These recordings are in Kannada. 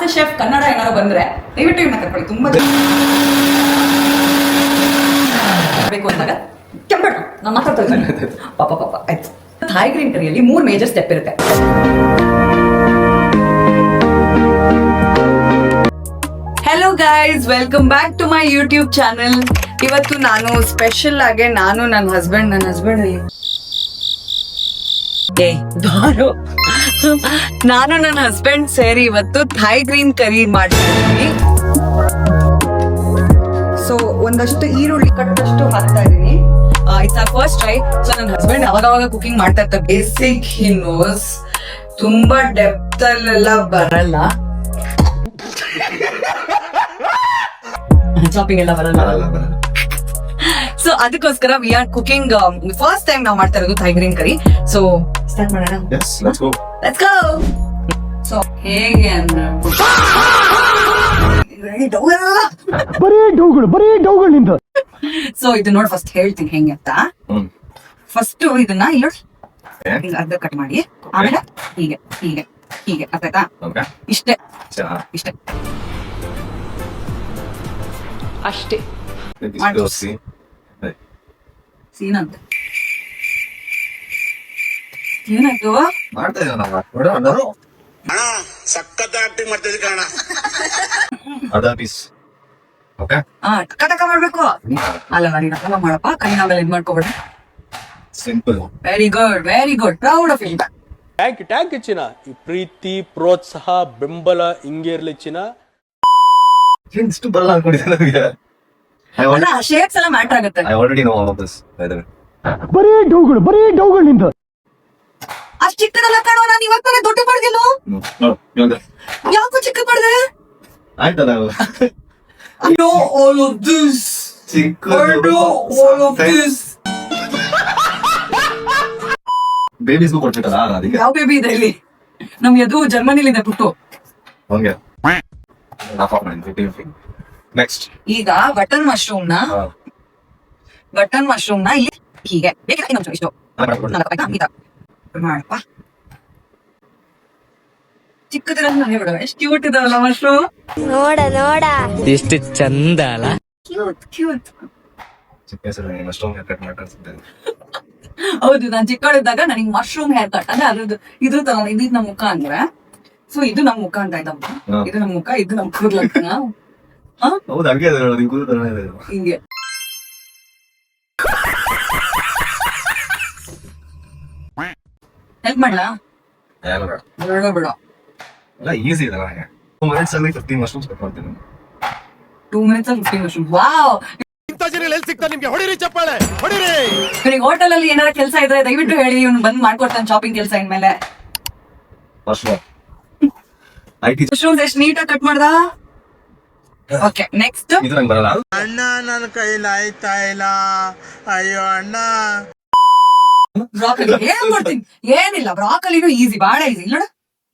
ಮಾಸ್ಟರ್ ಶೆಫ್ ಕನ್ನಡ ಏನಾದ್ರು ಬಂದ್ರೆ ದಯವಿಟ್ಟು ಇವನ್ನ ಕರ್ಕೊಳ್ಳಿ. ತುಂಬಾ ಬೇಕು ಅಂದಾಗ ಕೆಂಪಟ್ಟು ನಾನು ಮಾತಾಡ್ತಾ ಇದ್ದೀನಿ. ಪಾಪ ಆಯ್ತು. ಥಾಯ್ ಗ್ರೀನ್ ಕರಿಯಲ್ಲಿ 3 ಮೇಜರ್ ಸ್ಟೆಪ್ ಇರುತ್ತೆ. Hello guys, welcome back to my YouTube channel. ಇವತ್ತು ನಾನು ಸ್ಪೆಷಲ್ ಆಗಿ ನನ್ನ ಹಸ್ಬೆಂಡ್ ನಾನು ನನ್ನ ಹಸ್ಬೆಂಡ್ ಸೇರಿ ಇವತ್ತು ಥಾಯ್ ಗ್ರೀನ್ ಕರಿ ಮಾಡ್ತಿದ್ದೀನಿ. ಸೊ ಒಂದಷ್ಟು ಈರುಳ್ಳಿ ಕಟ್ಟಷ್ಟು ಹಾಕ್ತಾ ಇದೀನಿ. It's our first try. So ನನ್ನ ಹಸ್ಬೆಂಡ್ ಅವಾಗ ಕುಕಿಂಗ್ ಮಾಡ್ತಾ ಇರ್ತಾರೆ. ಬೇಸಿಕ್ ಹಿ ನೋಸ್, ತುಂಬಾ ಡೆಪ್ತ್ ಅಲ್ಲೆಲ್ಲ ಬರಲ್ಲ, ಚಾಪಿಂಗ್ ಎಲ್ಲ ಬರಲ್ಲ. ಸೊ ಅದಕ್ಕೋಸ್ಕರ we are cooking first time ನಾವು ಮಾಡ್ತಾ ಇರೋದು Thai green curry. So start ಮಾಡೋಣ. Let's go. ಸೊ ಹೇಗೆ ಅಂದ್ರೆ ಬರೀ ಡೌಗಳಿಂದ. ಸೊ ಇದು ನೋಡಿ ಫಸ್ಟ್ ಹೇಳ್ತೀನಿ ಹೆಂಗೆ ಅಂತ. ಫಸ್ಟ್ ಇದನ್ನ ಇಲ್ಲಿ ಅರ್ಧ ಕಟ್ ಮಾಡಿ, ಆಮೇಲೆ ಹೀಗೆ ಹೀಗೆ ಹೀಗೆ ಅರ್ಥ. ಇಷ್ಟೇ ಇಷ್ಟೇ ಅಷ್ಟೇ ಸೀನ್ ಅಂತ. ಏನಾಯ್ತು? ಸಖತ್ ಆಕ್ಟಿಂಗ್ ಮಾಡ್ತಿದ್ದೆ ಕಾರಣ ಟಕ ಮಾಡ್ಬೇಕು ಅಲ್ಲ. ನೀನು ಮಾಡಪ್ಪ, ಕೈ ನಾವೆಲ್ಲ ಇದ್ ಮಾಡ್ಕೋಬೇಡ. Simple. Very good proud of you. ಟ್ಯಾಂಕ್ ಇಚ್ಚಿನ ಈ ಪ್ರೀತಿ ಪ್ರೋತ್ಸಾಹ ಬೆಂಬಲ ಹಿಂಗೆ ಇರ್ಲಿ ಚಿನ್ನ. ಇಷ್ಟು ಬರಲ್ಲ ಅನ್ಕೊಂಡಿದ್ದೆ ನನಗೆ. ಶೇಪ್ಸ್ ಎಲ್ಲ ಮ್ಯಾಟರ್ ಆಗುತ್ತೆ. I already know all of this, by the way. ಬರೀ ಡೌಗಳಿಂದ. ಅಷ್ಟ್ ಚಿಕ್ಕದಲ್ಲ ಕಾಣೋ, ನಾನು ಇವಾಗ ತಾನೇ ದೊಡ್ಡ ಮಾಡ್ದಿಲ್ಲ. ಯಾಕೋ ಚಿಕ್ಕ ಮಾಡ್ದೆ? ಆಯ್ತಲ್ಲ. I know all of this. ಬೇಬೀಸ್ಗೂ ಕೊಡ್ಬೇಕಲ್ಲ ಅದಕ್ಕೆ. ಯಾವ ಬೇಬಿ ಇದೆ ಇಲ್ಲಿ? ನಮ್ಗೆ ಅದು ಜರ್ಮನಿಲಿದೆ ಪುಟ್ಟು. ಹಂಗೆ ನೆಕ್ಸ್ಟ್ ಈಗ ಬಟನ್ ಮಶ್ರೂಮ್ ನ ಇಲ್ಲಿ ಹೀಗೆ ಬೇಕಿಲ್ಲ ಇನ್ನೊಂದು ಇಷ್ಟು ಮಾಡಪ್ಪ. ಚಿಕ್ಕದಿರೋದು ನನಗೆ ಬಿಡುವ. ಎಷ್ಟು ಕ್ಯೂಟ್ ಇದಾವಲ್ಲ ಮಶ್ರೂಮ್. ನೋಡ ಎಷ್ಟು ಚಂದ ಅಲ್ಲ. ಕ್ಯೂಟ್. ಚಿಕ್ಕ ಹೆಸರು ಮಶ್ರೂಮ್ ಹೇರ್ ಕಟ್ ಮಾಡ್ತಾರೆ. ಹೌದು, ನಾನು ಚಿಕ್ಕವಳಿದ್ದಾಗ ನನಗೆ ಮಶ್ರೂಮ್ ಹೇರ್ ಕಟ್ ಅಂದ್ರೆ ಅದ್ರದ್ದು ಇದ್ರ ತಗೊಂಡು ಇದು ನಮ್ಮ ಮುಖ ಅಂದ್ರೆ. ಸೊ ಇದು ನಮ್ಮ ಮುಖ ಅಂತ ಆಯ್ತಮ್ಮ. ಇದು ನಮ್ಮ ಮುಖ, ಇದು ನಮ್ಮ ಕೂದಲ. ಹೌದು, ಹಂಗೆ ಹಿಂಗೆ ಹೆಲ್ಪ್ ಮಾಡ್ಲಾ? ಬಿಡ ಎಲ್ಲ ಈಸಿ ಇದೆ. ನನಗೆ 2 minutes ಅಲ್ಲಿ 15 ಮಶ್ರೂಮ್ಸ್ ಕಟ್ ಮಾಡ್ತೀನಿ. 2 minutes ಅಲ್ಲಿ 15 ಮಶ್ರೂಮ್. ವಾವ್. ನಿಮಗೆ ಹೋಟೆಲ್ ಅಲ್ಲಿ ಏನಾರ ಕೆಲಸ ಇದ್ರೆ ದಯವಿಟ್ಟು ಹೇಳಿ, ಇವ್ನು ಬಂದ್ ಮಾಡ್ಕೊಡ್ತಾನೆ ಶಾಪಿಂಗ್ ಕೆಲಸ ಇನ್ಮೇಲೆ. ಮಶ್ರೂಮ್ಸ್ ಎಷ್ಟು ನೀಟಾಗಿ ಕಟ್ ಮಾಡ್ದ. Okay, next. ಇದು ನಂಗೆ ಬರಲ್ಲ. ಅಣ್ಣ ನನ್ನ ಕೈಲಿ ಆಯ್ತಾ ಇಲ್ಲ, ಅಯ್ಯೋ ಅಣ್ಣ. ಬ್ರಾಕಲಿ ಏನ್ ಮಾಡ್ತೀನಿ, ಏನಿಲ್ಲ. ಬ್ರಾಕಲಿನೂ ಈಸಿ, ಬಹಳ ಈಸಿ. ನೋಡ,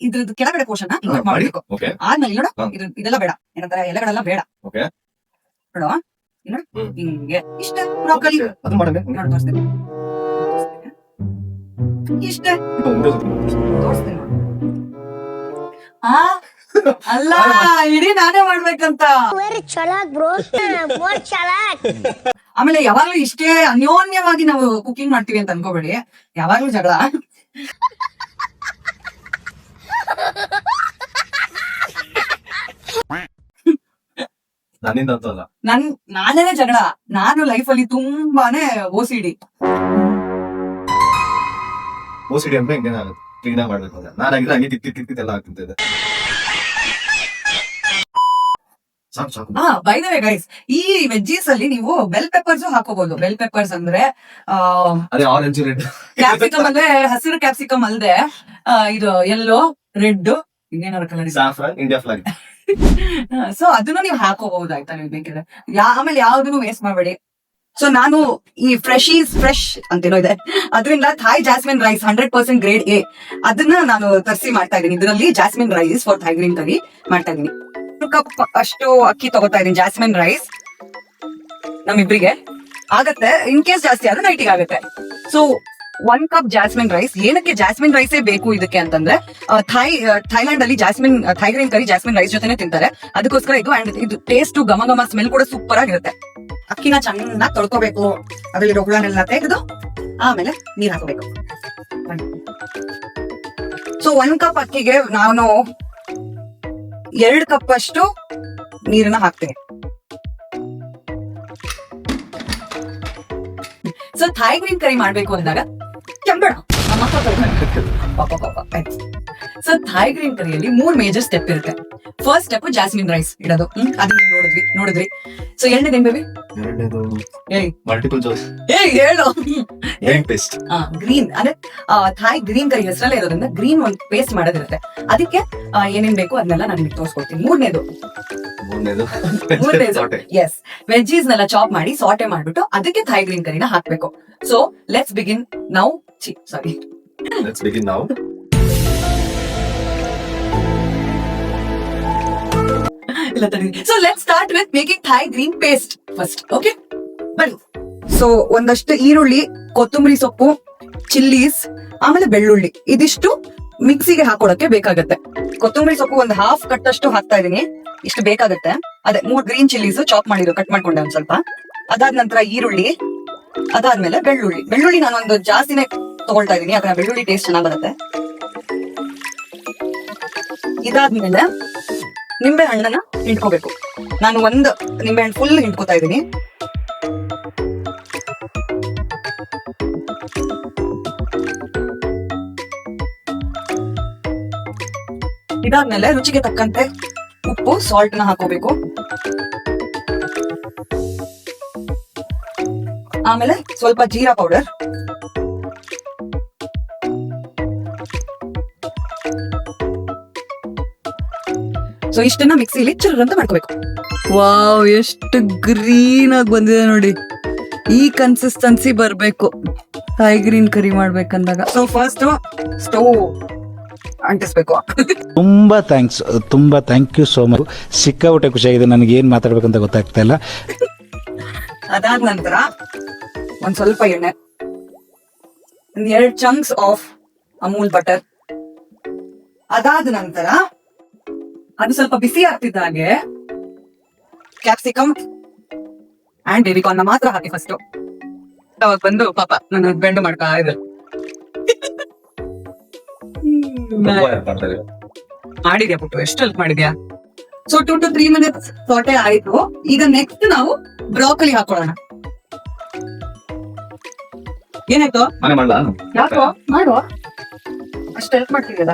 ಇದ್ರದ್ದು ಕೆಳಗಡೆ ಪೋರ್ಷನ್ ಕಟ್ ಮಾಡ್ಬೇಕು. ಆದ್ಮೇಲೆ ನೋಡ, ಇದೆಲ್ಲ ಬೇಡ, ಏನಂತಾರೆ ಎಲೆಗಳೆಲ್ಲ ಬೇಡ. ನೋಡುವ, ಹಿಂಗೆ ಇಷ್ಟೇ ಬ್ರಾಕಲಿ. ಅದು ಮಾಡಂಗೆ ತೋರಿಸ್ತೇನೆ, ಇಷ್ಟೇ ತೋರಿಸ್ತೇನೆ. ಅಲ್ಲ, ಇಡೀ ನಾನೇ ಮಾಡ್ಬೇಕಂತ. ಆಮೇಲೆ ಯಾವಾಗ್ಲೂ ಇಷ್ಟೇ ಅನ್ಯೋನ್ಯವಾಗಿ ನಾವು ಕುಕಿಂಗ್ ಮಾಡ್ತೀವಿ ಅಂತ ಅನ್ಕೋಬೇಡಿ. ಯಾವಾಗ್ಲೂ ಜಗಳ. ನನ್ನಿಂದ ಅಂತಲ್ಲ, ನಾನೇ ಜಗಳ. ನಾನು ಲೈಫಲ್ಲಿ ತುಂಬಾನೇ OCD ಅಂದ್ರೆ ಹಿಂಗೇನಾಗುತ್ತೆ, ಕ್ಲೀನ್ ಆಗಿ ಮಾಡ್ಬೇಕು ಅಂತ. ನಾನಾಗಿದ್ರೆ ಹಂಗೆ ತಿಕ್ಕಿದ್ದೆಲ್ಲ ಹಾಕ್ತಿದ್ದೆ. ಸಾಕು. ಬೈ ದ ವೇ ಗೈಸ್, ಈ ವೆಜ್ಜೀಸ್ ಅಲ್ಲಿ ನೀವು ಬೆಲ್ ಪೆಪ್ಪರ್ಸ್ ಹಾಕೋಬಹುದು. ಬೆಲ್ ಪೆಪ್ಪರ್ಸ್ ಅಂದ್ರೆ ಅದೇ ಆರೆಂಜ್ ರೆಡ್ ಕ್ಯಾಪ್ಸಿಕಮ್ ಅಂದ್ರೆ ಹಸಿರು ಕ್ಯಾಪ್ಸಿಕಮ್ ಅಲ್ದೆ ಇದು ಯೆಲ್ಲೋ ರೆಡ್ ಇನ್ನೇನಾರ colour. Saffron, India flag. So ಅದನ್ನು ನೀವು ಹಾಕೋಬಹುದು, ಆಯ್ತಾ? ನೀವು ಬೇಕಿದ್ರೆ ಆಮೇಲೆ ಯಾವ್ದನ್ನು ವೇಸ್ಟ್ ಮಾಡಬೇಡಿ. ಸೊ ನಾನು ಈ ಫ್ರೆಶ್ ಅಂತೇನೋ ಇದೆ, ಅದರಿಂದ Thai jasmine rice 100% grade A ಅದನ್ನ ನಾನು ತರಿಸಿ ಮಾಡ್ತಾ ಇದ್ದೀನಿ. ಇದರಲ್ಲಿ jasmine rice for Thai green curry ಮಾಡ್ತಾ ಇದ್ದೀನಿ. 2 ಕಪ್ ಅಷ್ಟು ಅಕ್ಕಿ ತಗೋತಾ ಇದೀನಿ. ಜಾಸ್ಮಿನ್ ರೈಸ್ ನಮ್ಮಿಬ್ರಿಗೆ ಆಗತ್ತೆ. ಇನ್ ಕೇಸ್ ಜಾಸ್ತಿ ಆದ್ರೆ ನೈಟಿಗೆ ಆಗತ್ತೆ. So 1 cup jasmine rice. ಏನಕ್ಕೆ ಜಾಸ್ಮಿನ್ ರೈಸೇ ಬೇಕು ಇದಕ್ಕೆ ಅಂತಂದ್ರೆ ಥೈಲ್ಯಾಂಡ್ ಅಲ್ಲಿ Thai green curry jasmine rice ಜೊತೆನೆ ತಿಂತಾರೆ, ಅದಕ್ಕೋಸ್ಕರ ಇದು. ಅಂಡ್ ಇದು ಟೇಸ್ಟ್ ಘಮ ಘಮ ಸ್ಮೆಲ್ ಕೂಡ ಸೂಪರ್ ಆಗಿರುತ್ತೆ. ಅಕ್ಕಿನ ಚೆನ್ನಾಗಿ ತೊಳ್ಕೋಬೇಕು, ಅದರಲ್ಲಿ ಹುಳನೆಲ್ಲ ತೆಗೆದು ಆಮೇಲೆ ನೀರ್ ಹಾಕೋಬೇಕು. ಸೊ 1 ಕಪ್ ಅಕ್ಕಿಗೆ ನಾನು 2 ಕಪ್ ಅಷ್ಟು ನೀರನ್ನ ಹಾಕ್ತೀನಿ. ಸೊ ಥೈ ಗ್ರೀನ್ ಕರಿ ಮಾಡ್ಬೇಕು ಅಂದಾಗ ಸೊ ಥೈ ಗ್ರೀನ್ ಕರಿಯಲ್ಲಿ 3 ಮೇಜರ್ ಸ್ಟೆಪ್ ಇರುತ್ತೆ. ಫಸ್ಟ್ ಸ್ಟೆಪ್ ಜಾಸ್ಮಿನ್ ರೈಸ್ ಇಡೋದು, ಅದನ್ನ ನೀವು ನೋಡಿದ್ರಿ. ಸೊ ಎರಡನೇದೇನ್ ಬೇಬಿ? ಎರಡನೇದು ಏಯ್ ಮಲ್ಟಿಪಲ್ ಚಾಯ್ಸ್ ಹೇಳು. Green paste. ಗ್ರೀನ್ ಅಂದ್ರೆ ಥೈ ಗ್ರೀನ್ ಕರಿ ಹೆಸರಲ್ಲೇ ಇರೋದ್ರಿಂದ ಗ್ರೀನ್ ಒಂದು ಪೇಸ್ಟ್ ಮಾಡೋದಿರುತ್ತೆ. ಅದಕ್ಕೆ ಏನೇನ್ ಬೇಕು ಅದನ್ನೆಲ್ಲ ನಾನು ನಿಮ್ಗೆ ತೋರಿಸ್ಕೊಡ್ತೀನಿ. ಮೂರನೇದು ಎಸ್, ವೆಜ್ಜೀಸ್ ನೆಲ್ಲ ಚಾಪ್ ಮಾಡಿ ಸಾಟೆ ಮಾಡ್ಬಿಟ್ಟು ಅದಕ್ಕೆ ಥೈ ಗ್ರೀನ್ ಕರಿನ ಹಾಕ್ಬೇಕು. So let's begin now. Let's begin now. So let's start with making Thai green paste first. Okay? ಬನ್ನಿ. ಸೊ ಒಂದಷ್ಟು ಈರುಳ್ಳಿ, ಕೊತ್ತಂಬರಿ ಸೊಪ್ಪು, ಚಿಲ್ಲೀಸ್, ಆಮೇಲೆ ಬೆಳ್ಳುಳ್ಳಿ, ಇದಿಷ್ಟು ಮಿಕ್ಸಿಗೆ ಹಾಕೊಳಕ್ಕೆ ಬೇಕಾಗತ್ತೆ. ಕೊತ್ತಂಬರಿ ಸೊಪ್ಪು ಒಂದು 1/2 ಕಟ್ಟಷ್ಟು ಹಾಕ್ತಾ ಇದೀನಿ, ಇಷ್ಟು ಬೇಕಾಗತ್ತೆ. ಅದೇ 3 ಗ್ರೀನ್ ಚಿಲ್ಲೀಸ್ ಚಾಪ್ ಮಾಡಿರೋ ಕಟ್ ಮಾಡ್ಕೊಂಡೆ ಒಂದ್ ಸ್ವಲ್ಪ. ಅದಾದ ನಂತರ ಈರುಳ್ಳಿ, ಅದಾದ್ಮೇಲೆ ಬೆಳ್ಳುಳ್ಳಿ ನಾನೊಂದು ಜಾಸ್ತಿನೇ ತಗೊಳ್ತಾ ಇದೀನಿ, ಯಾಕಂದ್ರೆ ಬೆಳ್ಳುಳ್ಳಿ ಟೇಸ್ಟ್ ಚೆನ್ನಾಗ್ ಬರುತ್ತೆ. ಇದಾದ್ಮೇಲೆ ನಿಂಬೆ ಹಣ್ಣನ್ನ ಹಿಂಡ್ಕೋಬೇಕು. ನಾನು 1 ನಿಂಬೆ ಹಣ್ಣು ಫುಲ್ ಹಿಂಡ್ಕೋತಾ ಇದೀನಿ. ಇದಾದ್ಮೇಲೆ ರುಚಿಗೆ ತಕ್ಕಂತೆ ಉಪ್ಪು, ಸಾಲ್ಟ್ ನ ಹಾಕೋಬೇಕು. ಆಮೇಲೆ ಸ್ವಲ್ಪ ಜೀರಾ ಪೌಡರ್, ಸೊ ಇಷ್ಟನ್ನ ಮಿಕ್ಸಿಲಿ ಚುರುರಂತ ಮಾಡ್ಕೋಬೇಕು. ವಾವ್, ಎಷ್ಟು ಗ್ರೀನ್ ಆಗಿ ಬಂದಿದೆ ನೋಡಿ. ಈ ಕನ್ಸಿಸ್ಟೆನ್ಸಿ ಬರ್ಬೇಕು ಥೈ ಗ್ರೀನ್ ಕರಿ ಮಾಡ್ಬೇಕಂದಾಗ. ಸೊ ಫಸ್ಟ್ ಸ್ಟವ್ ಅಂಟಿಸ್ಬೇಕು. ತುಂಬಾ ಥ್ಯಾಂಕ್ ಯು ಸೋ ಮಚ್. ಸಿಕ್ಕಾಬಿಟ್ಟೆ ಖುಷಿಯಾಗಿದೆ, ನನಗೆ ಏನ್ ಮಾತಾಡ್ಬೇಕಂತ ಗೊತ್ತಾಗ್ತಾ ಇಲ್ಲ. ಅದಾದ ನಂತರ ಒಂದ್ ಸ್ವಲ್ಪ ಎಣ್ಣೆ, 2 ಚಂಕ್ಸ್ ಆಫ್ ಅಮೂಲ್ ಬಟರ್. ಅದಾದ ನಂತರ ಅದು ಸ್ವಲ್ಪ ಬಿಸಿ ಆಗ್ತಿದ್ದಾಗೆ ಕ್ಯಾಪ್ಸಿಕಮ್ ಅಂಡ್ ಬೇಬಿಕಾರ್ನ್ ಮಾತ್ರ ಹಾಕಿ ಫಸ್ಟ್. ಅವಾಗ ಬಂದು ಪಾಪ ನನ್ನ ಹಸ್ಬೆಂಡ್ ಮಾಡ್ತಾ ಇದ್ರು. ಮಾಡಿದ್ಯಾ ಪುಟ್ಟು, ಎಷ್ಟು ಹೆಲ್ಪ್ ಮಾಡಿದ್ಯಾ. ಸೊ 2 to 3 minutes ಸಾಟೆ ಆಯ್ತು. ಈಗ ನೆಕ್ಸ್ಟ್ ನಾವು ಬ್ರೋಕೊಲಿ ಹಾಕೊಳ್ಳೋಣ. ಏನಾಯ್ತು? ಯಾಕೋ ಮಾಡುವ, ಅಷ್ಟು ಹೆಲ್ಪ್ ಮಾಡ್ತಿದ್ಯಲ್ಲ.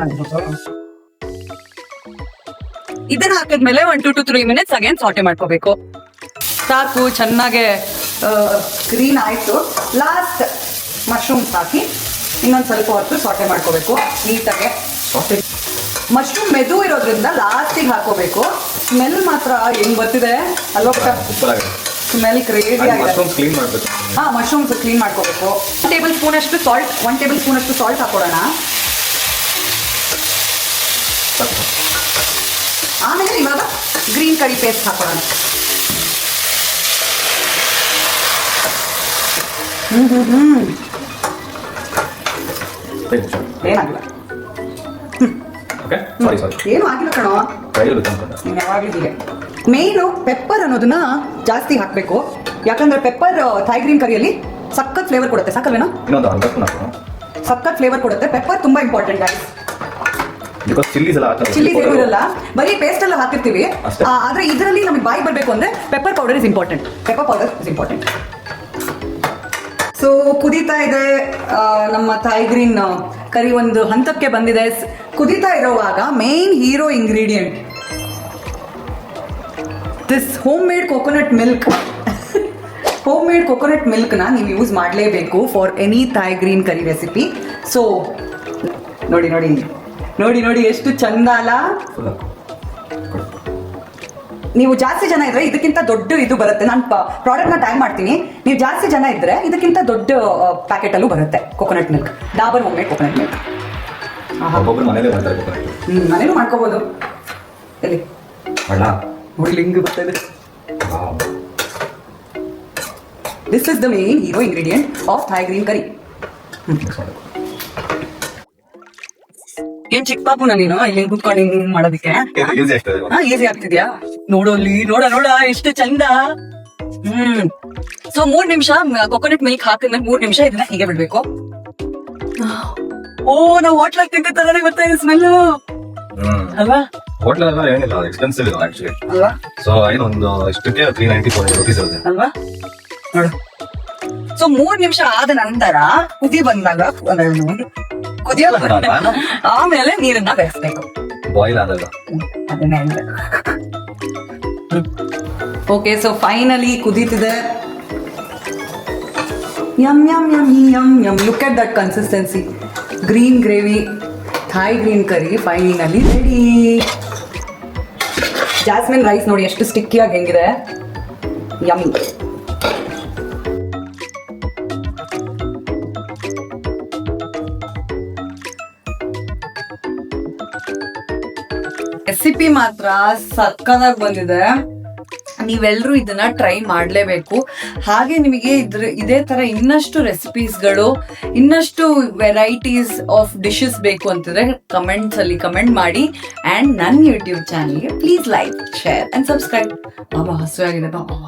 ಇದನ್ನ ಹಾಕಿದ್ಮೇಲೆ 1 to 3 minutes ಅಗೇನ್ ಸಾಟೆ ಮಾಡ್ಕೋಬೇಕು. ಸಾಕು, ಚೆನ್ನಾಗೆ ಗ್ರೀನ್ ಆಯ್ತು. ಲಾಸ್ಟ್ ಮಶ್ರೂಮ್ಸ್ ಹಾಕಿ ಇನ್ನೊಂದ್ ಸ್ವಲ್ಪ ಹೊತ್ತು ಸಾಟೆ ಮಾಡ್ಕೋಬೇಕು ನೀಟಾಗೆ. ಮಶ್ರೂಮ್ ಮೆದು ಇರೋದ್ರಿಂದ ಲಾಸ್ಟಿಗೆ ಹಾಕೋಬೇಕು. ಸ್ಮೆಲ್ ಮಾತ್ರ ಹೆಂಗ್ ಬರ್ತಿದೆ ಅಲ್ವಾ? ಸ್ಮೆಲ್ ಕ್ರೇಜಿ ಆಗಿದೆ. ಮಶ್ರೂಮ್ಸ್ ಕ್ಲೀನ್ ಮಾಡ್ಕೋಬೇಕು. 1 ಟೇಬಲ್ ಸ್ಪೂನ್ ಅಷ್ಟು ಸಾಲ್ಟ್ ಹಾಕೋಣ. ಆಮೇಲೆ ಇವಾಗ ಗ್ರೀನ್ ಕರಿ ಪೇಸ್ಟ್ ಹಾಕೋಣ. ಏನಾಗಿಲ್ಲ, ಏನು ಆಗಿಲ್ಲ ಕಣೋ. ಮೇನು ಪೆಪ್ಪರ್ ಅನ್ನೋದನ್ನ ಜಾಸ್ತಿ ಹಾಕ್ಬೇಕು, ಯಾಕಂದ್ರೆ ಪೆಪ್ಪರ್ ಥೈ ಗ್ರೀನ್ ಕರಿಯಲ್ಲಿ ಸಖತ್ ಫ್ಲೇವರ್ ಕೊಡುತ್ತೆ. ಸಾಕಲ್ವೇನೋ? ಸಖತ್ ಫ್ಲೇವರ್ ಕೊಡುತ್ತೆ. ಪೆಪ್ಪರ್ ತುಂಬಾ ಇಂಪಾರ್ಟೆಂಟ್ ಗಾಯ್ಸ್. ಚಿಲ್ಲೀಸ್ ಏನು ಇರಲ್ಲ, ಬರೀ ಪೇಸ್ಟ್ ಎಲ್ಲ ಹಾಕಿರ್ತೀವಿ. ಆದ್ರೆ ಇದರಲ್ಲಿ ನಮಗೆ ಬಾಯಿ ಬರ್ಬೇಕು ಅಂದ್ರೆ pepper powder is important. So ಕುದೀತಾ ಇದೆ ನಮ್ಮ ಥೈ ಗ್ರೀನ್ ಕರಿ, ಒಂದು ಹಂತಕ್ಕೆ ಬಂದಿದೆ. ಕುದೀತಾ ಇರೋವಾಗ main hero ingredient this home made coconut milk. Home made coconut ಮಿಲ್ಕ್ನ ನೀವು ಯೂಸ್ ಮಾಡಲೇಬೇಕು for any Thai green curry recipe. So ನೋಡಿ ನೋಡಿ ನೋಡಿ ನೋಡಿ ಎಷ್ಟು ಚಂದ ಅಲ್ಲ. ನೀವು ಜಾಸ್ತಿ ಜನ ಇದ್ರೆ ಇದಕ್ಕಿಂತ ದೊಡ್ಡ ಇದು ಬರುತ್ತೆ. ನಾನು ಪ್ರಾಡಕ್ಟ್ನ ಟ್ಯಾಗ್ ಮಾಡ್ತೀನಿ. ನೀವು ಜಾಸ್ತಿ ಜನ ಇದ್ರೆ ಇದಕ್ಕಿಂತ ದೊಡ್ಡ ಪ್ಯಾಕೆಟ್ ಅಲ್ಲೂ ಬರುತ್ತೆ coconut milk. Dabur home made coconut milk. ಮನೇಲೂ ಮಾಡ್ಕೋಬಹುದು. ಎಲ್ಲಿ ಲಿಂಗ್ ಬರ್ತದೆ. This is the main hero ingredient of Thai green curry. ಏನ್ ಚಿಕ್ಕ ಪಾಪುನ ನೀನು ಇಲ್ಲಿ ಕುತ್ಕೊಂಡು ಹಿಂಗ್ ಮಾಡೋದಕ್ಕೆ ಈಸಿ ಆಗ್ತದೆ ಇವಾಗ. ಈಸಿ ಆಗ್ತಿದ್ಯಾ? ನೋಡೋಲ್ಲಿ ನೋಡ ಎಷ್ಟು ಚಂದ. ಸೊ 3 ನಿಮಿಷ ಕೊಕೊನಟ್ ಮಿಲ್ಕ್ ಹಾಕಿದ್ಮೇಲೆ 3 ನಿಮಿಷ ಇದನ್ನ ಹೀಗೆ ಬಿಡ್ಬೇಕು. ಓ ನಾವು ಹೋಟ್ಲಾಗ ತಿಂತ ತರನೇ ಬರ್ತಾ ಇದೆ ಸ್ಮೆಲ್ ಅಲ್ವಾ? ಹೋಟ್ಲೆಲ್ಲ ಏನಿಲ್ಲ ಎಕ್ಸ್ಪೆನ್ಸಿವ್ ಇದೆ ಆಕ್ಚುಲಿ. ಅಲ್ವಾ ಸೊ ಏನೊಂದು ಇಷ್ಟಕ್ಕೆ 390 rupees ಇರುತ್ತೆ. ಅಲ್ವಾ ನೋಡು. ಸೊ 3 ನಿಮಿಷ ಆದ ನಂತರ ಕುದಿ ಬಂದಾಗ ಕುದಿಯೋ ಆಮೇಲೆ ನೀರನ್ನ ಬೆರೆಸ್ಬೇಕು. ಬಾಯ್ಲ್ ಆದಾಗ ಅದನ್ನೇ ಓಕೆ. ಸೊ ಫೈನಲಿ ಕುದೀತಿದೆ. Yum yum yum yum yum. Look at that consistency. Green gravy, Thai green curry finally ready. Jasmine rice ನೋಡಿ ಎಷ್ಟು ಸ್ಟಿಕ್ಕಿಯಾಗಿ ಹೆಂಗಿದೆ. ಯಮ್. ರೆಸಿಪಿ ಮಾತ್ರ ಸಕ್ಕದಾಗಿ ಬಂದಿದೆ. ನೀವೆಲ್ಲರೂ ಇದನ್ನ ಟ್ರೈ ಮಾಡಲೇಬೇಕು. ಹಾಗೆ ನಿಮಗೆ ಇದೇ ತರ ಇನ್ನಷ್ಟು ರೆಸಿಪೀಸ್ಗಳು, ಇನ್ನಷ್ಟು ವೆರೈಟೀಸ್ ಆಫ್ ಡಿಶಸ್ ಬೇಕು ಅಂತಿದ್ರೆ ಕಮೆಂಟ್ಸ್ ಅಲ್ಲಿ ಕಮೆಂಟ್ ಮಾಡಿ. ಅಂಡ್ ನನ್ನ ಯೂಟ್ಯೂಬ್ ಚಾನಲ್ಗೆ please like, share and subscribe. ಬಾಬಾ ಹಸುವಾಗಿದೆ ಬಾಬಾ.